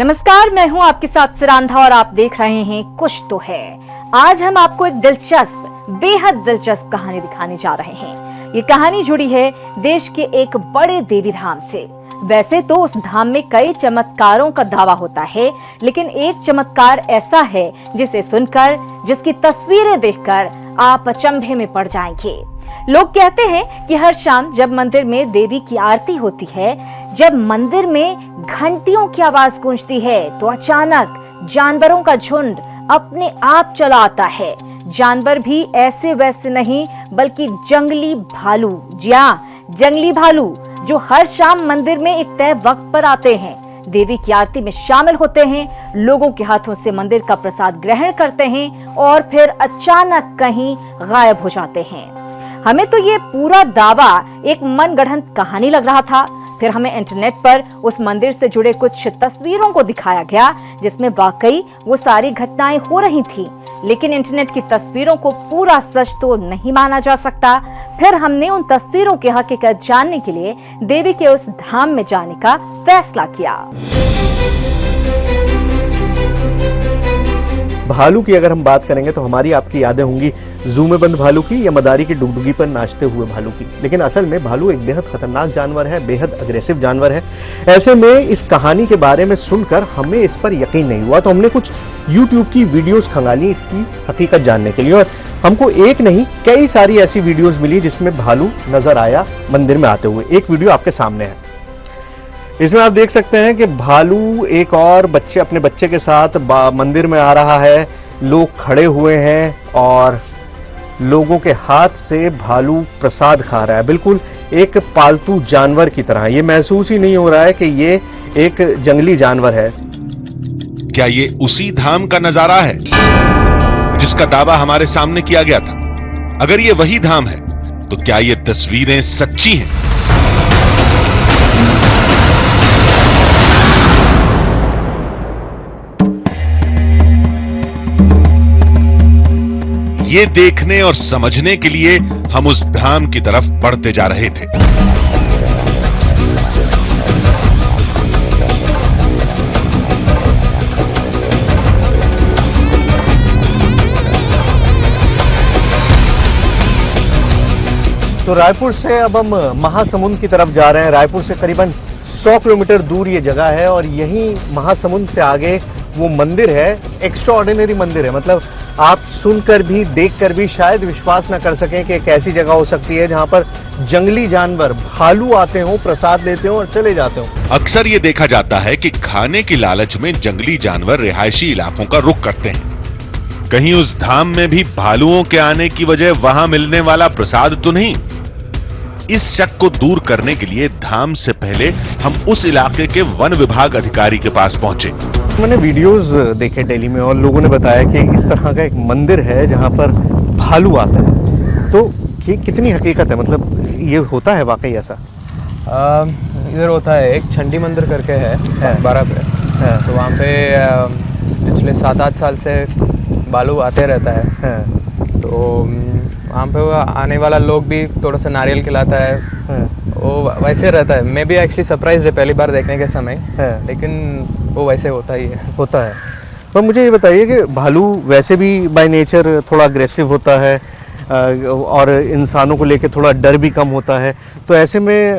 नमस्कार, मैं हूं आपके साथ सिरांधा और आप देख रहे हैं कुछ तो है। आज हम आपको एक बेहद दिलचस्प कहानी दिखाने जा रहे हैं। ये कहानी जुड़ी है देश के एक बड़े देवी धाम से। वैसे तो उस धाम में कई चमत्कारों का दावा होता है, लेकिन एक चमत्कार ऐसा है जिसे सुनकर, जिसकी तस्वीरें देखकर आप अचंभे में पड़ जाएंगे। लोग कहते हैं कि हर शाम जब मंदिर में देवी की आरती होती है, जब मंदिर में घंटियों की आवाज गूंजती है, तो अचानक जानवरों का झुंड अपने आप चला आता है। जानवर भी ऐसे वैसे नहीं, बल्कि जंगली भालू। जी हाँ, जंगली भालू जो हर शाम मंदिर में एक तय वक्त पर आते हैं, देवी की आरती में शामिल होते हैं, लोगों के हाथों से मंदिर का प्रसाद ग्रहण करते हैं और फिर अचानक कहीं गायब हो जाते हैं। हमें तो ये पूरा दावा एक मनगढ़ंत कहानी लग रहा था। फिर हमें इंटरनेट पर उस मंदिर से जुड़े कुछ तस्वीरों को दिखाया गया, जिसमें वाकई वो सारी घटनाएं हो रही थी। लेकिन इंटरनेट की तस्वीरों को पूरा सच तो नहीं माना जा सकता। फिर हमने उन तस्वीरों की हकीकत जानने के लिए देवी के उस धाम में जाने का फैसला किया। भालू की अगर हम बात करेंगे तो हमारी आपकी यादें होंगी जू में बंद भालू की या मदारी की डुगडुगी पर नाचते हुए भालू की। लेकिन असल में भालू एक बेहद खतरनाक जानवर है, बेहद अग्रेसिव जानवर है। ऐसे में इस कहानी के बारे में सुनकर हमें इस पर यकीन नहीं हुआ, तो हमने कुछ YouTube की वीडियोस खंगाली इसकी हकीकत जानने के लिए, और हमको एक नहीं कई सारी ऐसी वीडियोस मिली जिसमें भालू नजर आया मंदिर में आते हुए। एक वीडियो आपके सामने है, इसमें आप देख सकते हैं कि भालू एक और अपने बच्चे के साथ मंदिर में आ रहा है। लोग खड़े हुए हैं और लोगों के हाथ से भालू प्रसाद खा रहा है, बिल्कुल एक पालतू जानवर की तरह। ये महसूस ही नहीं हो रहा है कि ये एक जंगली जानवर है। क्या ये उसी धाम का नजारा है जिसका दावा हमारे सामने किया गया था? अगर ये वही धाम है तो क्या ये तस्वीरें सच्ची हैं? ये देखने और समझने के लिए हम उस धाम की तरफ बढ़ते जा रहे थे। तो रायपुर से अब हम महासमुंद की तरफ जा रहे हैं। रायपुर से करीबन 100 किलोमीटर दूर ये जगह है और यहीं महासमुंद से आगे वो मंदिर है। एक्स्ट्राऑर्डिनरी मंदिर है, मतलब आप सुनकर भी देखकर भी शायद विश्वास न कर सकें कि एक ऐसी जगह हो सकती है जहां पर जंगली जानवर भालू आते हों, प्रसाद लेते हों और चले जाते हों। अक्सर ये देखा जाता है कि खाने की लालच में जंगली जानवर रिहायशी इलाकों का रुख करते हैं। कहीं उस धाम में भी भालुओं के आने की वजह वहां मिलने वाला प्रसाद तो नहीं? इस शक को दूर करने के लिए धाम से पहले हम उस इलाके के वन विभाग अधिकारी के पास पहुंचे। मैंने वीडियोस देखे दिल्ली में और लोगों ने बताया कि इस तरह का एक मंदिर है जहां पर भालू आता है। तो ये कितनी हकीकत है, मतलब ये होता है वाकई ऐसा? इधर होता है, एक चंडी मंदिर करके है 12 पे है। तो वहाँ पे पिछले 7-8 साल से भालू आते रहता है। तो वहाँ पे आने वाला लोग भी थोड़ा सा नारियल खिलाता है। वो वैसे रहता है। मैं भी एक्चुअली सरप्राइज है पहली बार देखने के समय, लेकिन वो वैसे होता ही है। होता है। पर मुझे ये बताइए कि भालू वैसे भी बाय नेचर थोड़ा अग्रेसिव होता है और इंसानों को लेकर थोड़ा डर भी कम होता है। तो ऐसे में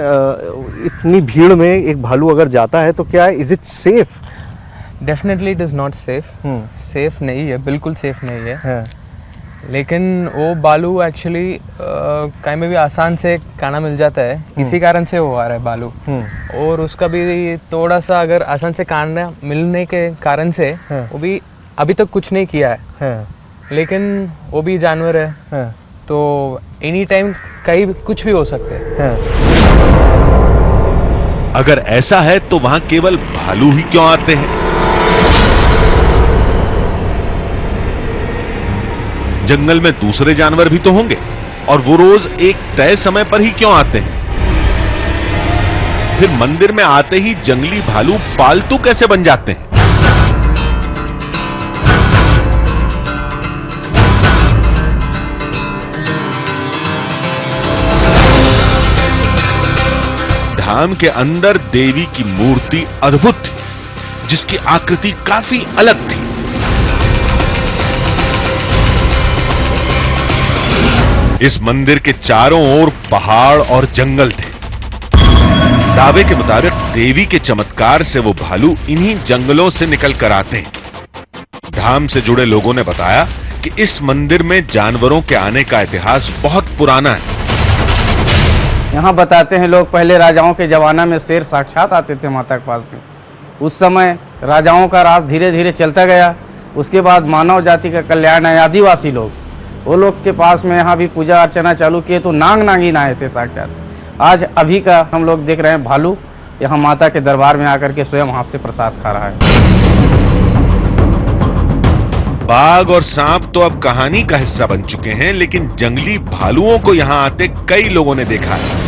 इतनी भीड़ में एक भालू अगर जाता है तो क्या is it safe? Definitely it is not safe. Safe नहीं है, बिल्कुल सेफ नहीं है। लेकिन वो भालू एक्चुअली कहीं में भी आसान से खाना मिल जाता है, इसी कारण से वो आ रहा है भालू। और उसका भी थोड़ा सा अगर आसान से खाना मिलने के कारण से वो भी अभी तक कुछ नहीं किया है। लेकिन वो भी जानवर है, तो एनी टाइम कहीं कुछ भी हो सकते हैं। अगर ऐसा है तो वहां केवल भालू ही क्यों आते हैं? जंगल में दूसरे जानवर भी तो होंगे, और वो रोज एक तय समय पर ही क्यों आते हैं? फिर मंदिर में आते ही जंगली भालू पालतू कैसे बन जाते हैं? धाम के अंदर देवी की मूर्ति अद्भुत थी, जिसकी आकृति काफी अलग थी। इस मंदिर के चारों ओर पहाड़ और जंगल थे। दावे के मुताबिक देवी के चमत्कार से वो भालू इन्हीं जंगलों से निकल कर आते हैं। धाम से जुड़े लोगों ने बताया कि इस मंदिर में जानवरों के आने का इतिहास बहुत पुराना है। यहाँ बताते हैं लोग, पहले राजाओं के जमाना में शेर साक्षात आते थे माता के पास में। उस समय राजाओं का राज धीरे धीरे चलता गया। उसके बाद मानव जाति का कल्याण है, आदिवासी लोग, वो लोग के पास में यहाँ भी पूजा अर्चना चालू किए तो नाग नागिन आए थे साक्षात। आज अभी का हम लोग देख रहे हैं भालू यहाँ माता के दरबार में आकर के स्वयं हाथ से प्रसाद खा रहा है। बाघ और सांप तो अब कहानी का हिस्सा बन चुके हैं, लेकिन जंगली भालुओं को यहाँ आते कई लोगों ने देखा है।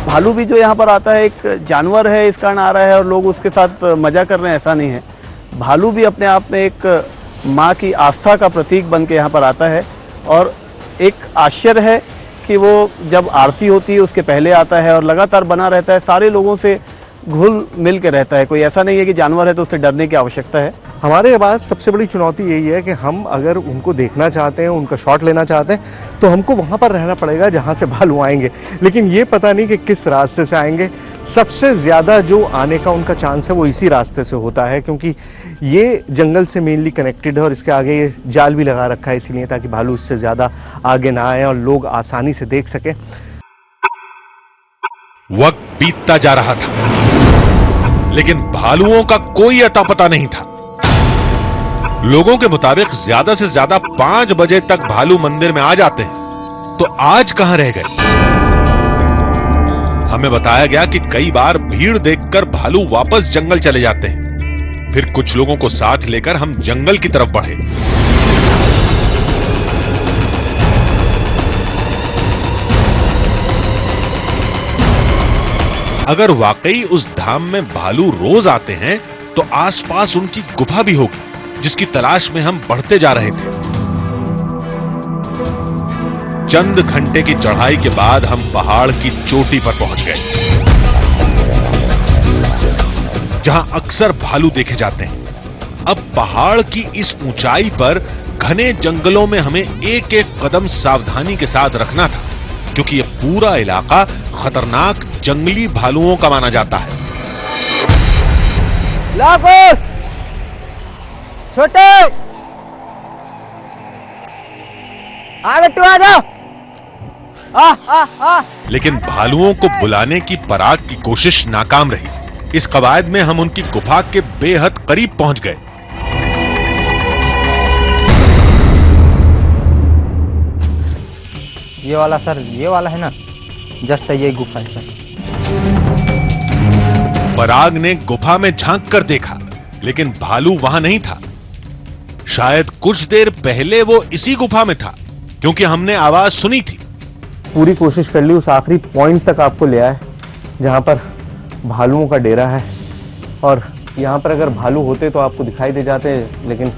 भालू भी जो यहाँ पर आता है एक जानवर है, इस कारण आ रहा है और लोग उसके साथ मजा कर रहे हैं, ऐसा नहीं है। भालू भी अपने आप में एक माँ की आस्था का प्रतीक बन के यहाँ पर आता है और एक आश्चर्य है कि वो जब आरती होती है उसके पहले आता है और लगातार बना रहता है, सारे लोगों से घुल मिल के रहता है। कोई ऐसा नहीं है कि जानवर है तो उससे डरने की आवश्यकता है। हमारे पास सबसे बड़ी चुनौती यही है कि हम अगर उनको देखना चाहते हैं, उनका शॉट लेना चाहते हैं, तो हमको वहां पर रहना पड़ेगा जहां से भालू आएंगे, लेकिन ये पता नहीं कि किस रास्ते से आएंगे। सबसे ज्यादा जो आने का उनका चांस है वो इसी रास्ते से होता है, क्योंकि ये जंगल से मेनली कनेक्टेड है और इसके आगे ये जाल भी लगा रखा है, इसीलिए ताकि भालू इससे ज्यादा आगे ना आए और लोग आसानी से देख सके। वक्त बीतता जा रहा था, लेकिन भालुओं का कोई अता पता नहीं था। लोगों के मुताबिक ज्यादा से ज्यादा 5 बजे तक भालू मंदिर में आ जाते हैं, तो आज कहां रह गए? हमें बताया गया कि कई बार भीड़ देखकर भालू वापस जंगल चले जाते हैं। फिर कुछ लोगों को साथ लेकर हम जंगल की तरफ बढ़े। अगर वाकई उस धाम में भालू रोज आते हैं तो आसपास उनकी गुफा भी होगी, जिसकी तलाश में हम बढ़ते जा रहे थे। चंद घंटे की चढ़ाई के बाद हम पहाड़ की चोटी पर पहुंच गए, जहां अक्सर भालू देखे जाते हैं। अब पहाड़ की इस ऊंचाई पर घने जंगलों में हमें एक एक कदम सावधानी के साथ रखना था, क्योंकि यह पूरा इलाका खतरनाक जंगली भालुओं का माना जाता है। छोटे आ बेटू आ जाओ। लेकिन भालुओं को बुलाने की पराग की कोशिश नाकाम रही। इस कवायद में हम उनकी गुफा के बेहद करीब पहुंच गए। ये वाला सर, ये वाला है ना, जस्ट ये गुफा है सर। पराग ने गुफा में झांक कर देखा, लेकिन भालू वहां नहीं था। शायद कुछ देर पहले वो इसी गुफा में था, क्योंकि हमने आवाज सुनी थी। पूरी कोशिश कर ली, उस आखिरी पॉइंट तक आपको ले आए जहां पर भालुओं का डेरा है, और यहां पर अगर भालू होते तो आपको दिखाई दे जाते, लेकिन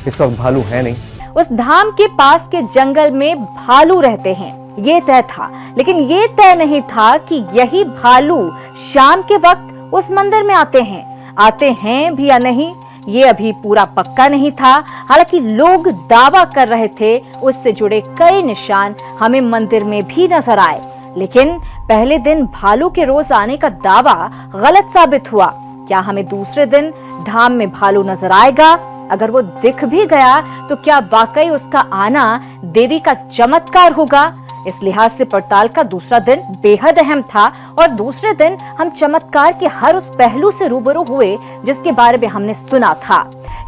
इस वक्त भालू है नहीं। उस धाम के पास के जंगल में भालू रहते हैं, ये तय था, लेकिन ये तय नहीं था कि यही भालू शाम के वक्त उस मंदिर में आते हैं भी या नहीं, ये अभी पूरा पक्का नहीं था। हालांकि लोग दावा कर रहे थे, उससे जुड़े कई निशान हमें मंदिर में भी नजर आए, लेकिन पहले दिन भालू के रोज आने का दावा गलत साबित हुआ। क्या हमें दूसरे दिन धाम में भालू नजर आएगा? अगर वो दिख भी गया तो क्या वाकई उसका आना देवी का चमत्कार होगा? इस लिहाज से पड़ताल का दूसरा दिन बेहद अहम था, और दूसरे दिन हम चमत्कार के हर उस पहलू से रूबरू हुए जिसके बारे में हमने सुना था,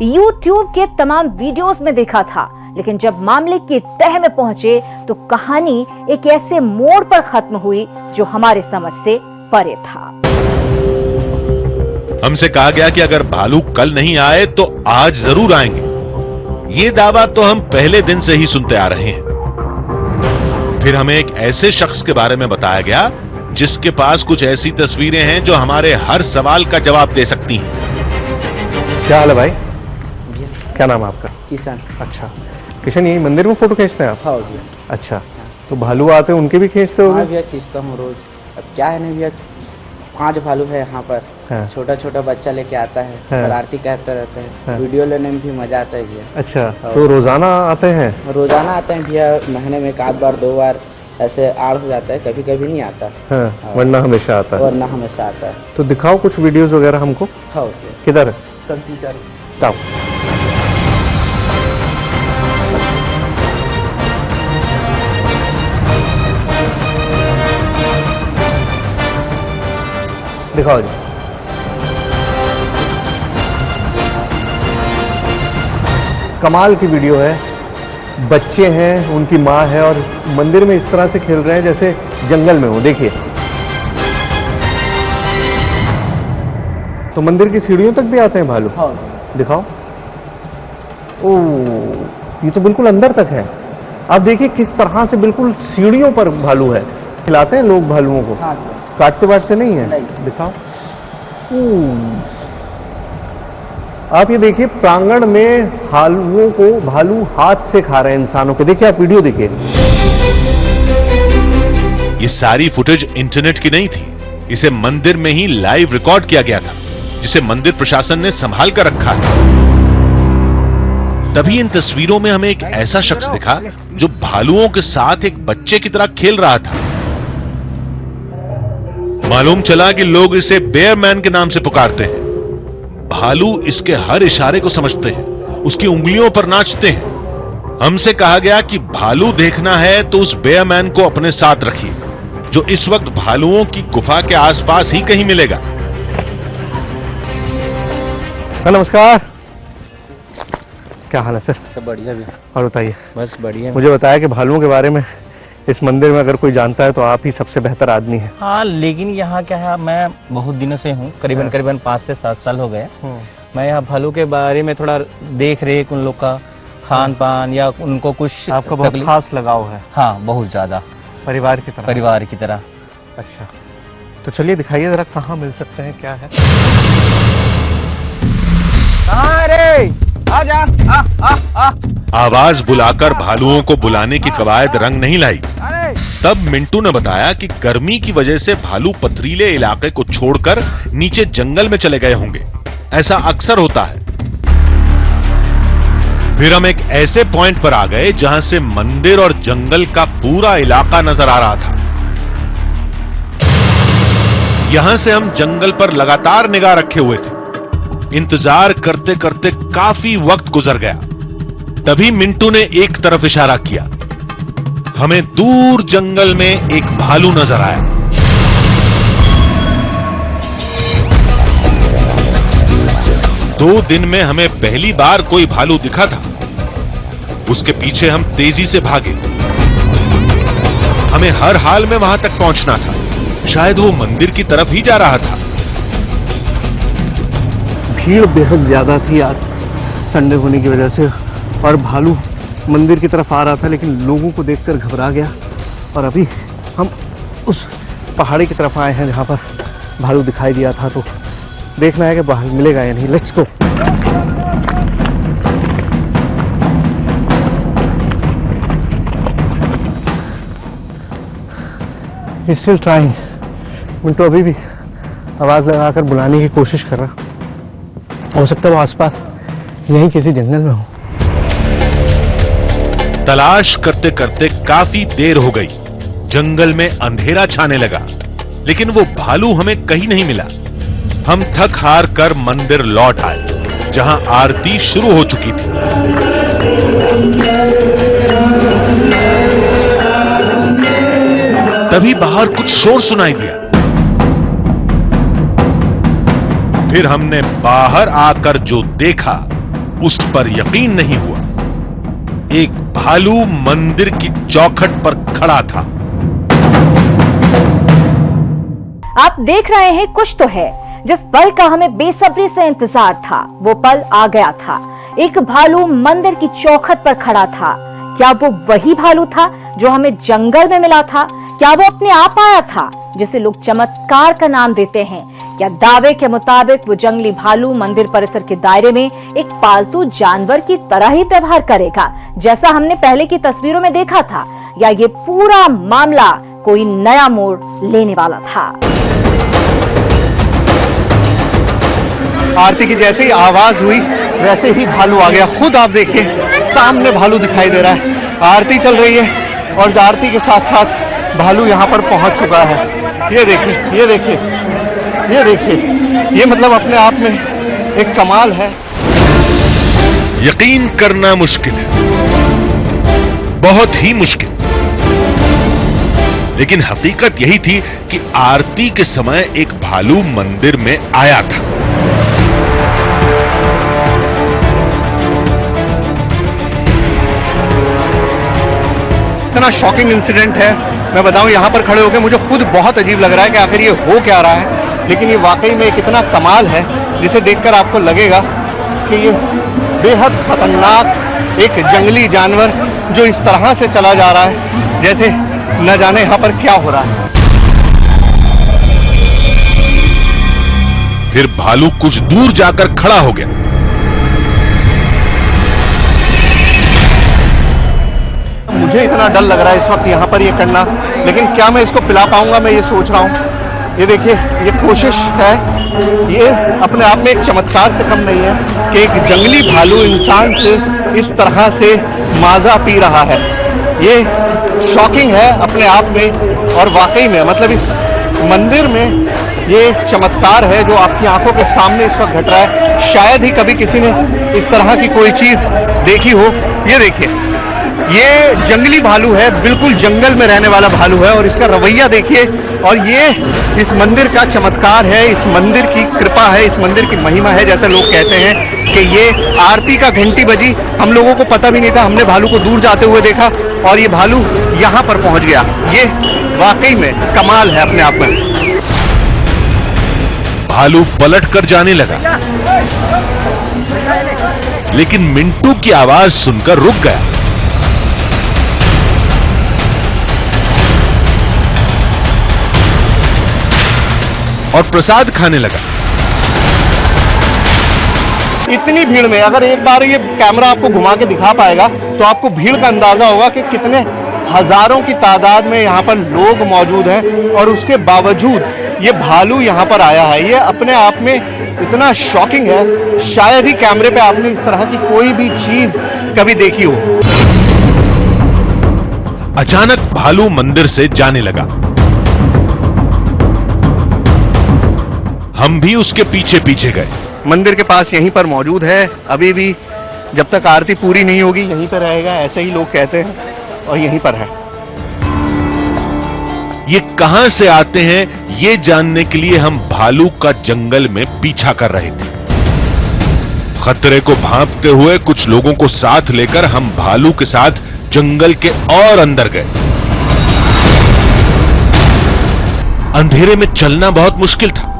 YouTube के तमाम वीडियोस में देखा था। लेकिन जब मामले की तह में पहुंचे तो कहानी एक ऐसे मोड़ पर खत्म हुई जो हमारे समझ से परे था। हमसे कहा गया कि अगर भालू कल नहीं आए तो आज जरूर आएंगे। ये दावा तो हम पहले दिन से ही सुनते आ रहे हैं। फिर हमें एक ऐसे शख्स के बारे में बताया गया जिसके पास कुछ ऐसी तस्वीरें हैं जो हमारे हर सवाल का जवाब दे सकती हैं। क्या हाल है भाई? क्या नाम है आपका? किशन। अच्छा किशन, यही मंदिर में फोटो खींचते हैं आप? हाँ भैया। अच्छा, तो भालू आते हैं उनके भी खींचते हो? हाँ भैया, खींचता हूँ रोज। अब क्या है ना भैया, 5 भालू है यहाँ पर, हाँ। छोटा छोटा बच्चा लेके आता है, हाँ। शरारती कहते रहते हैं, हाँ। वीडियो लेने में भी मजा आता है भैया। अच्छा, तो रोजाना आते हैं? रोजाना आते हैं भैया, महीने में 1 बार 2 बार ऐसे आड़ हो जाता है, कभी कभी नहीं आता। हाँ, वरना हमेशा आता है। वरना हमेशा आता है। तो दिखाओ कुछ वीडियोस वगैरह हमको। हाँ किधर है? कंप्यूटर। जाओ। दिखाओ जी। कमाल की वीडियो है, बच्चे हैं, उनकी माँ है और मंदिर में इस तरह से खेल रहे हैं जैसे जंगल में हो। देखिए, तो मंदिर की सीढ़ियों तक भी आते हैं भालू। हाँ। दिखाओ। ओह, ये तो बिल्कुल अंदर तक है। आप देखिए किस तरह से बिल्कुल सीढ़ियों पर भालू है। खिलाते हैं लोग भालुओं को? हाँ। काटते बाटते नहीं है? नहीं। दिखाओ। आप ये देखिए, प्रांगण में भालुओं को भालू हाथ से खा रहे हैं इंसानों के। देखिए, आप वीडियो देखिए। ये सारी फुटेज इंटरनेट की नहीं थी, इसे मंदिर में ही लाइव रिकॉर्ड किया गया था, जिसे मंदिर प्रशासन ने संभाल कर रखा है। तभी इन तस्वीरों में हमें एक ऐसा शख्स दिखा जो भालुओं के साथ एक बच्चे की तरह खेल रहा था। मालूम चला कि लोग इसे बेयर मैन के नाम से पुकारते हैं। भालू इसके हर इशारे को समझते हैं, उसकी उंगलियों पर नाचते हैं। हमसे कहा गया कि भालू देखना है तो उस बेयर मैन को अपने साथ रखिए, जो इस वक्त भालुओं की गुफा के आसपास ही कहीं मिलेगा। नमस्कार, क्या हाल है सर? सब बढ़िया भी। और बताइए। बस बढ़िया। मुझे बताया कि भालुओं के बारे में इस मंदिर में अगर कोई जानता है तो आप ही सबसे बेहतर आदमी हैं। हाँ, लेकिन यहाँ क्या है, मैं बहुत दिनों से हूँ, करीबन 5 से 7 साल हो गए। मैं यहाँ भालू के बारे में थोड़ा देख रेख, उन लोग का खान पान या उनको कुछ आपका बहुत खास लगाव है? हाँ, बहुत ज्यादा। परिवार की तरह? परिवार की तरह। अच्छा, तो चलिए दिखाइए जरा, कहाँ मिल सकते हैं, क्या है? आवाज बुलाकर भालुओं को बुलाने की कवायद रंग नहीं लाई। तब मिंटू ने बताया कि गर्मी की वजह से भालू पथरीले इलाके को छोड़कर नीचे जंगल में चले गए होंगे। ऐसा अक्सर होता है। फिर हम एक ऐसे पॉइंट पर आ गए जहां से मंदिर और जंगल का पूरा इलाका नजर आ रहा था। यहां से हम जंगल पर लगातार निगाह रखे हुए थे। इंतजार करते करते काफी वक्त गुजर गया। तभी मिंटू ने एक तरफ इशारा किया। हमें दूर जंगल में एक भालू नजर आया। दो दिन में हमें पहली बार कोई भालू दिखा था। उसके पीछे हम तेजी से भागे। हमें हर हाल में वहां तक पहुंचना था। शायद वो मंदिर की तरफ ही जा रहा था। भीड़ बेहद ज्यादा थी आज संडे होने की वजह से, और भालू मंदिर की तरफ आ रहा था, लेकिन लोगों को देखकर घबरा गया। और अभी हम उस पहाड़ी की तरफ आए हैं जहां पर भालू दिखाई दिया था। तो देखना है कि बाहर मिलेगा या नहीं। Let's go. Still trying. Mintu अभी भी आवाज लगाकर बुलाने की कोशिश कर रहा। हो सकता है वो आसपास यहीं किसी जंगल में हो। तलाश करते करते काफी देर हो गई। जंगल में अंधेरा छाने लगा, लेकिन वो भालू हमें कहीं नहीं मिला। हम थक हार कर मंदिर लौट आए, जहां आरती शुरू हो चुकी थी। तभी बाहर कुछ शोर सुनाई दिया। फिर हमने बाहर आकर जो देखा उस पर यकीन नहीं हुआ। एक भालू मंदिर की चौखट पर खड़ा था। आप देख रहे हैं कुछ तो है। जिस पल का हमें बेसब्री से इंतजार था, वो पल आ गया था। एक भालू मंदिर की चौखट पर खड़ा था। क्या वो वही भालू था जो हमें जंगल में मिला था? क्या वो अपने आप आया था, जिसे लोग चमत्कार का नाम देते हैं? या दावे के मुताबिक वो जंगली भालू मंदिर परिसर के दायरे में एक पालतू जानवर की तरह ही व्यवहार करेगा, जैसा हमने पहले की तस्वीरों में देखा था? या ये पूरा मामला कोई नया मोड़ लेने वाला था? आरती की जैसे ही आवाज हुई वैसे ही भालू आ गया। खुद आप देखिए सामने भालू दिखाई दे रहा है। आरती चल रही है और आरती के साथ साथ भालू यहां पर पहुंच चुका है। ये देखिए, ये देखिए, ये देखिए, ये मतलब अपने आप में एक कमाल है। यकीन करना मुश्किल है, बहुत ही मुश्किल। लेकिन हकीकत यही थी कि आरती के समय एक भालू मंदिर में आया था। इतना शॉकिंग इंसिडेंट है, मैं बताऊं यहां पर खड़े होकर मुझे खुद बहुत अजीब लग रहा है कि आखिर ये हो क्या रहा है। लेकिन ये वाकई में कितना कमाल है जिसे देखकर आपको लगेगा कि ये बेहद खतरनाक एक जंगली जानवर जो इस तरह से चला जा रहा है जैसे न जाने यहां पर क्या हो रहा है। फिर भालू कुछ दूर जाकर खड़ा हो गया। मुझे इतना डर लग रहा है इस वक्त यहां पर ये करना, लेकिन क्या मैं इसको पिला पाऊंगा, मैं ये सोच रहा हूं। ये देखिए, ये कोशिश है, ये अपने आप में एक चमत्कार से कम नहीं है कि एक जंगली भालू इंसान से इस तरह से माजा पी रहा है। ये शॉकिंग है अपने आप में और वाकई में मतलब इस मंदिर में ये चमत्कार है जो आपकी आंखों के सामने इस वक्त घट रहा है। शायद ही कभी किसी ने इस तरह की कोई चीज देखी हो। ये देखिए, ये जंगली भालू है, बिल्कुल जंगल में रहने वाला भालू है और इसका रवैया देखिए। और ये इस मंदिर का चमत्कार है, इस मंदिर की कृपा है, इस मंदिर की महिमा है। जैसे लोग कहते हैं कि ये आरती का घंटी बजी, हम लोगों को पता भी नहीं था, हमने भालू को दूर जाते हुए देखा और ये भालू यहां पर पहुंच गया। ये वाकई में कमाल है अपने आप में। भालू पलट कर जाने लगा, लेकिन मिंटू की आवाज सुनकर रुक गया। और प्रसाद खाने लगा। इतनी भीड़ में अगर एक बार ये कैमरा आपको घुमा के दिखा पाएगा तो आपको भीड़ का अंदाजा होगा कि कितने हजारों की तादाद में यहाँ पर लोग मौजूद हैं और उसके बावजूद ये भालू यहाँ पर आया है। ये अपने आप में इतना शॉकिंग है, शायद ही कैमरे पे आपने इस तरह की कोई भी चीज कभी देखी हो। अचानक भालू मंदिर से जाने लगा। हम भी उसके पीछे पीछे गए। मंदिर के पास यहीं पर मौजूद है, अभी भी जब तक आरती पूरी नहीं होगी यहीं पर रहेगा, ऐसे ही लोग कहते हैं और यहीं पर है। ये कहां से आते हैं ये जानने के लिए हम भालू का जंगल में पीछा कर रहे थे। खतरे को भांपते हुए कुछ लोगों को साथ लेकर हम भालू के साथ जंगल के और अंदर गए। अंधेरे में चलना बहुत मुश्किल था,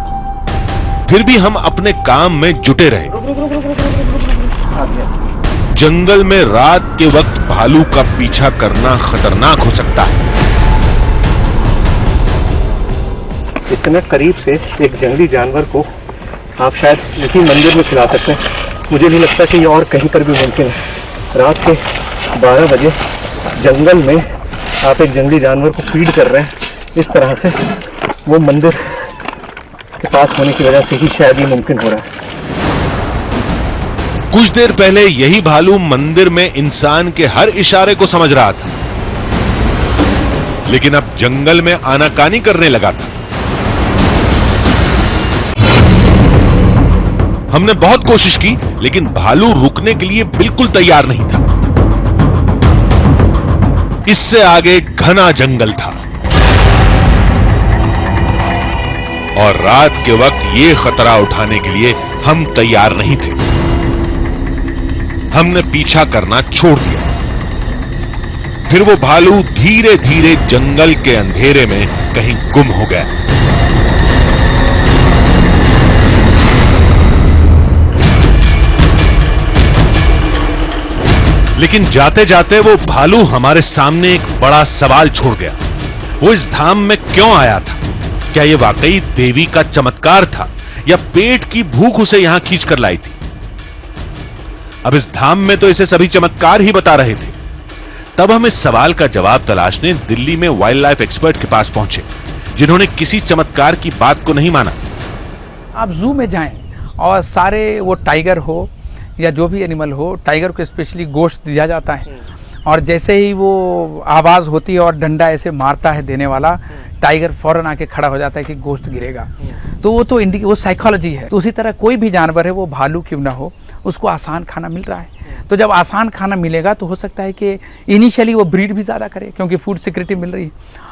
फिर भी हम अपने काम में जुटे रहे। जंगल में रात के वक्त भालू का पीछा करना खतरनाक हो सकता है। इतने करीब से एक जंगली जानवर को आप शायद इसी मंदिर में खिला सकते हैं। मुझे नहीं लगता कि ये और कहीं पर भी मुमकिन है। रात के 12 बजे जंगल में आप एक जंगली जानवर को फीड कर रहे हैं इस तरह से, वो मंदिर के पास होने की वजह से ही शायद ये मुमकिन हो रहा है। कुछ देर पहले यही भालू मंदिर में इंसान के हर इशारे को समझ रहा था, लेकिन अब जंगल में आनाकानी करने लगा था। हमने बहुत कोशिश की, लेकिन भालू रुकने के लिए बिल्कुल तैयार नहीं था। इससे आगे घना जंगल था और रात के वक्त ये खतरा उठाने के लिए हम तैयार नहीं थे। हमने पीछा करना छोड़ दिया। फिर वो भालू धीरे धीरे जंगल के अंधेरे में कहीं गुम हो गया। लेकिन जाते जाते वो भालू हमारे सामने एक बड़ा सवाल छोड़ गया। वो इस धाम में क्यों आया था? क्या ये वाकई देवी का चमत्कार था या पेट की भूख उसे यहां खींच कर लाई थी? अब इस धाम में तो इसे सभी चमत्कार ही बता रहे थे। तब हम इस सवाल का जवाब तलाशने दिल्ली में वाइल्ड लाइफ एक्सपर्ट के पास पहुंचे, जिन्होंने किसी चमत्कार की बात को नहीं माना। आप जू में जाएं और सारे वो टाइगर हो या जो भी एनिमल हो, टाइगर को स्पेशली गोश्त दिया जाता है और जैसे ही वो आवाज़ होती है और डंडा ऐसे मारता है देने वाला, टाइगर फौरन आके खड़ा हो जाता है कि गोश्त गिरेगा। तो वो तो वो साइकोलॉजी है। तो उसी तरह कोई भी जानवर है, वो भालू क्यों ना हो, उसको आसान खाना मिल रहा है। तो जब आसान खाना मिलेगा तो हो सकता है कि इनिशियली वो ब्रीड भी ज़्यादा करे क्योंकि फूड सिक्योरिटी मिल रही है,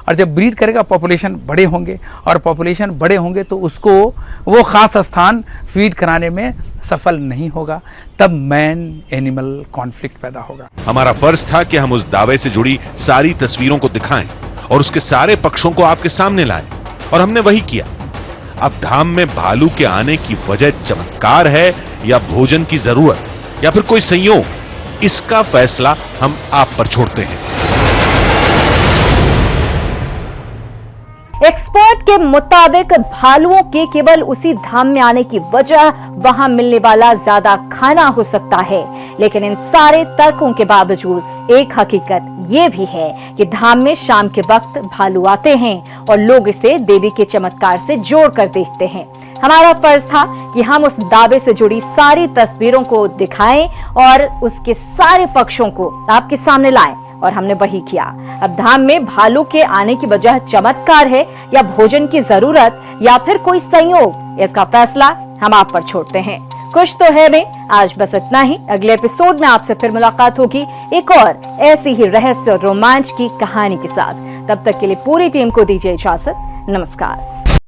और जब ब्रीड करेगा पॉपुलेशन बड़े होंगे, और पॉपुलेशन बड़े होंगे तो उसको वो खास स्थान फीड कराने में सफल नहीं होगा, तब मैन एनिमल कॉन्फ्लिक्ट पैदा होगा। हमारा फर्ज था कि हम उस दावे से जुड़ी सारी तस्वीरों को दिखाएं और उसके सारे पक्षों को आपके सामने लाएं, और हमने वही किया। अब धाम में भालू के आने की वजह चमत्कार है या भोजन की जरूरत या फिर कोई संयोग, इसका फैसला हम आप पर छोड़ते हैं। एक्सपर्ट के मुताबिक भालुओं के केवल उसी धाम में आने की वजह वहां मिलने वाला ज्यादा खाना हो सकता है, लेकिन इन सारे तर्कों के बावजूद एक हकीकत ये भी है कि धाम में शाम के वक्त भालू आते हैं और लोग इसे देवी के चमत्कार से जोड़कर देखते हैं। हमारा फर्ज था कि हम उस दावे से जुड़ी सारी तस्वीरों को दिखाएं और उसके सारे पक्षों को आपके सामने लाएं, और हमने वही किया। अब धाम में भालू के आने की वजह चमत्कार है या भोजन की जरूरत या फिर कोई संयोग, इसका फैसला हम आप पर छोड़ते हैं। कुछ तो है में आज बस इतना ही। अगले एपिसोड में आपसे फिर मुलाकात होगी एक और ऐसी ही रहस्य और रोमांच की कहानी के साथ। तब तक के लिए पूरी टीम को दीजिए इजाजत। नमस्कार।